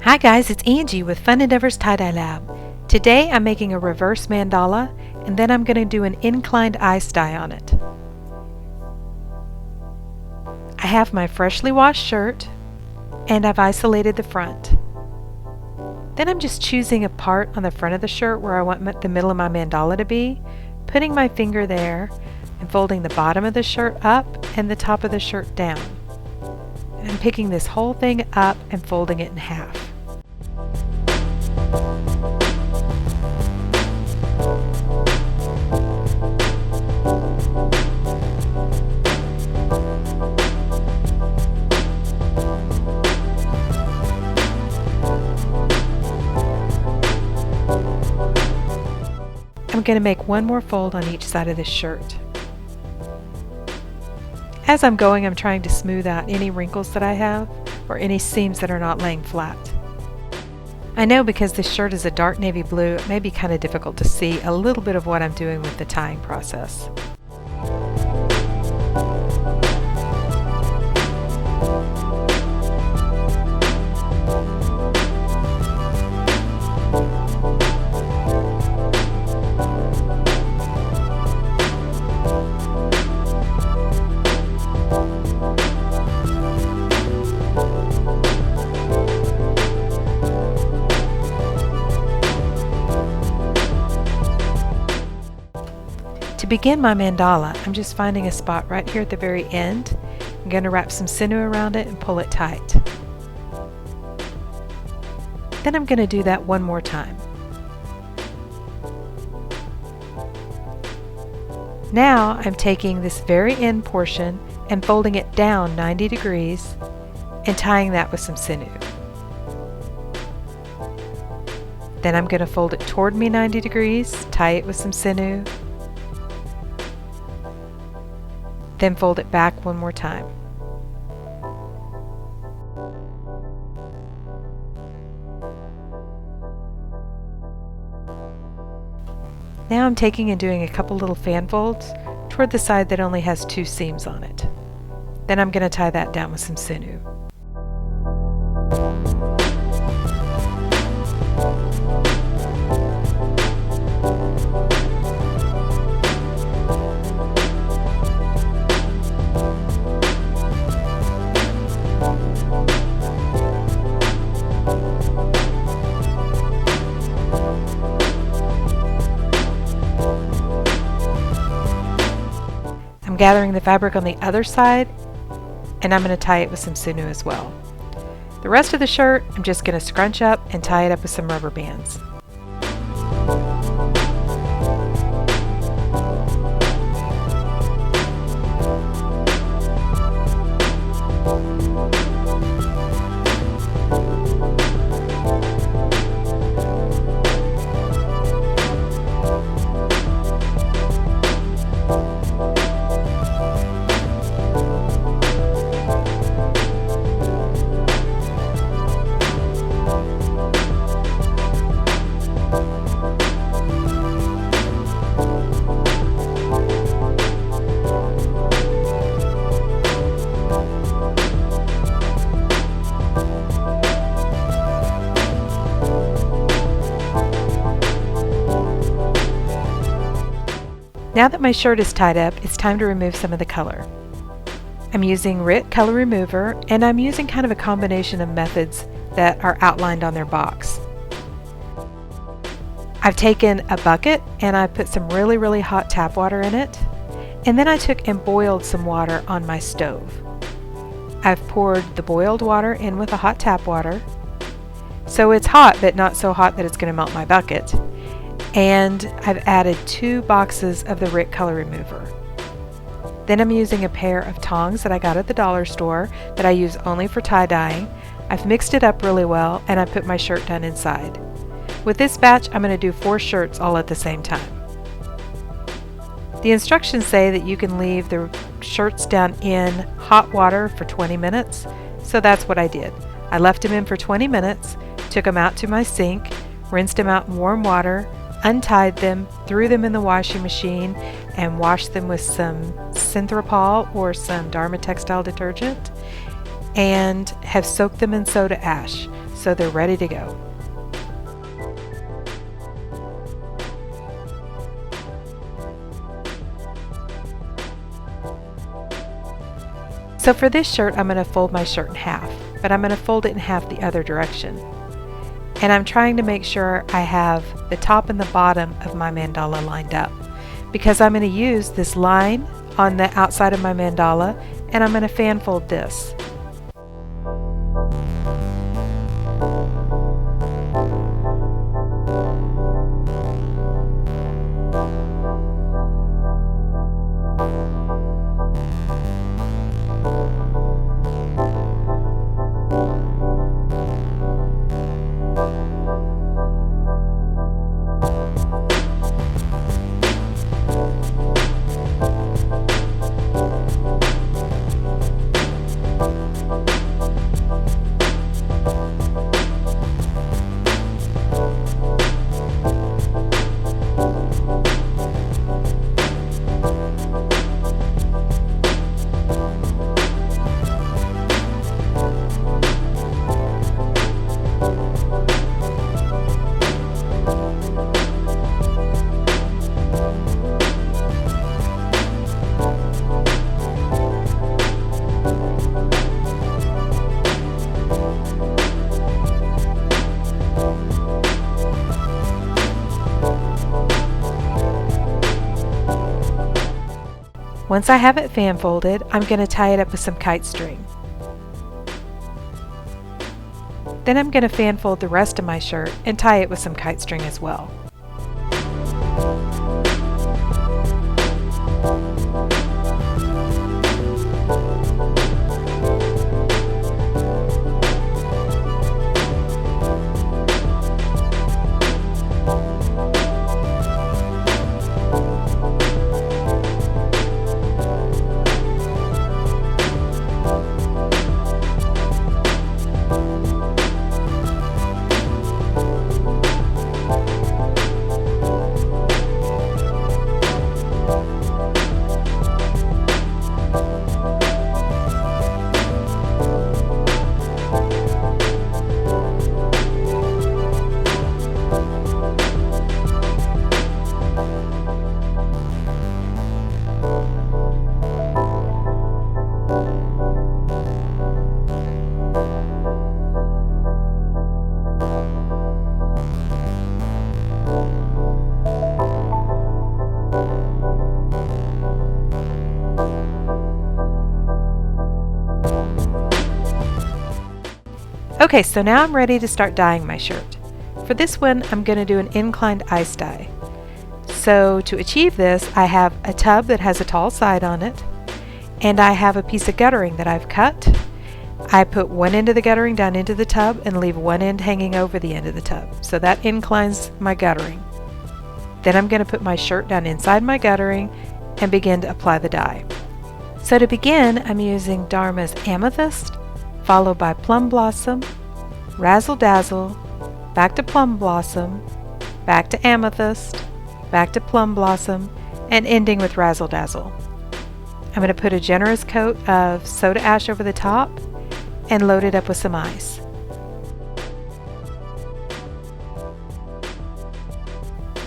Hi guys, it's Angie with Fun Endeavors Tie-Dye Lab. Today I'm making a reverse mandala and then I'm going to do an inclined ice dye on it. I have my freshly washed shirt and I've isolated the front. Then I'm just choosing a part on the front of the shirt where I want the middle of my mandala to be, putting my finger there and folding the bottom of the shirt up and the top of the shirt down. And I'm picking this whole thing up and folding it in half. I'm going to make one more fold on each side of this shirt. As I'm going, I'm trying to smooth out any wrinkles that I have or any seams that are not laying flat. I know because this shirt is a dark navy blue, it may be kind of difficult to see a little bit of what I'm doing with the tying process. To begin my mandala, I'm just finding a spot right here at the very end. I'm going to wrap some sinew around it and pull it tight. Then I'm going to do that one more time. Now I'm taking this very end portion and folding it down 90 degrees and tying that with some sinew. Then I'm going to fold it toward me 90 degrees, tie it with some sinew, then fold it back one more time. Now I'm taking and doing a couple little fan folds toward the side that only has two seams on it. Then I'm going to tie that down with some sinew. I'm gathering the fabric on the other side and I'm going to tie it with some sinew as well. The rest of the shirt I'm just going to scrunch up and tie it up with some rubber bands. Now that my shirt is tied up, it's time to remove some of the color. I'm using Rit Color Remover, and I'm using kind of a combination of methods that are outlined on their box. I've taken a bucket and I put some really hot tap water in it, and then I took and boiled some water on my stove. I've poured the boiled water in with the hot tap water, so it's hot but not so hot that it's going to melt my bucket. And I've added 2 boxes of the Rit Color Remover. Then I'm using a pair of tongs that I got at the dollar store that I use only for tie-dyeing. I've mixed it up really well and I put my shirt down inside. With this batch I'm going to do 4 shirts all at the same time. The instructions say that you can leave the shirts down in hot water for 20 minutes, so that's what I did. I left them in for 20 minutes, took them out to my sink, rinsed them out in warm water, untied them, threw them in the washing machine, and washed them with some Synthropol or some Dharma textile detergent, and have soaked them in soda ash so they're ready to go. So for this shirt, I'm going to fold my shirt in half, but I'm going to fold it in half the other direction. And I'm trying to make sure I have the top and the bottom of my mandala lined up, because I'm going to use this line on the outside of my mandala, and I'm going to fan fold this. Once I have it fan folded, I'm going to tie it up with some kite string. Then I'm going to fan fold the rest of my shirt and tie it with some kite string as well. Okay, so now I'm ready to start dyeing my shirt. For this one, I'm going to do an inclined ice dye. So to achieve this, I have a tub that has a tall side on it, and I have a piece of guttering that I've cut. I put one end of the guttering down into the tub and leave one end hanging over the end of the tub. So that inclines my guttering. Then I'm going to put my shirt down inside my guttering and begin to apply the dye. So to begin, I'm using Dharma's Amethyst, followed by Plum Blossom, Razzle Dazzle, back to Plum Blossom, back to Amethyst, back to Plum Blossom, and ending with Razzle Dazzle. I'm going to put a generous coat of soda ash over the top and load it up with some ice.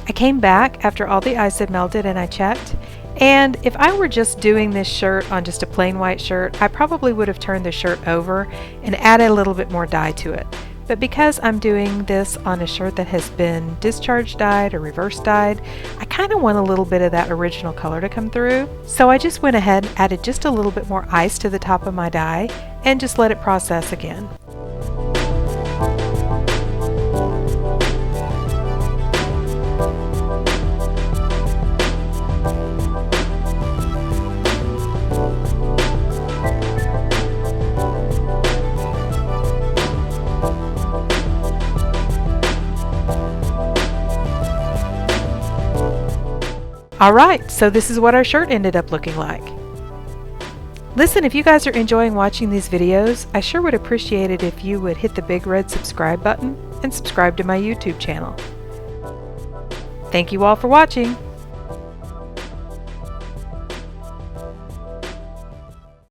I came back after all the ice had melted and I checked, and if I were just doing this shirt on just a plain white shirt, I probably would have turned the shirt over and added a little bit more dye to it. But because I'm doing this on a shirt that has been discharge dyed or reverse dyed, I kind of want a little bit of that original color to come through. So I just went ahead and added just a little bit more ice to the top of my dye and just let it process again. Alright, so this is what our shirt ended up looking like. Listen, if you guys are enjoying watching these videos, I sure would appreciate it if you would hit the big red subscribe button and subscribe to my YouTube channel. Thank you all for watching.